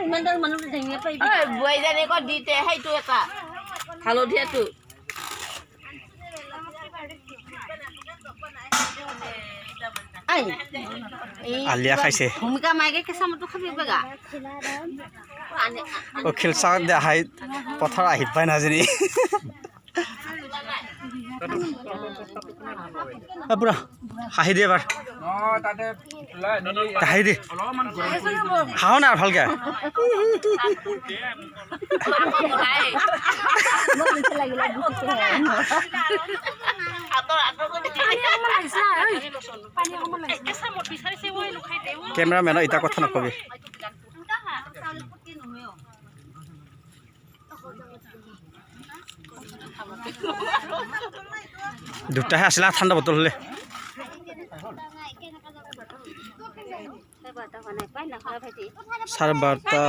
ইমান মানুহ ধেঙে পাৰিবি বোৱাৰীজনী আকৌ দিতে সেইটো এটা হালধীয়াটো আলিয়া খাইছে ভূমিকা মাইকে কেঁচা মটো খাবি বেগা অখিল চাওক দেখাই পথাৰ আহি পাই নাজানি পুৰা হাঁহি দিয়ে এবাৰ হাঁহি দে হাও না ভালকে কেমেৰামেনৰ এটা কথা নকবি দুটাহে আছিলে ঠাণ্ডা বটল হলে চাৰে 12টা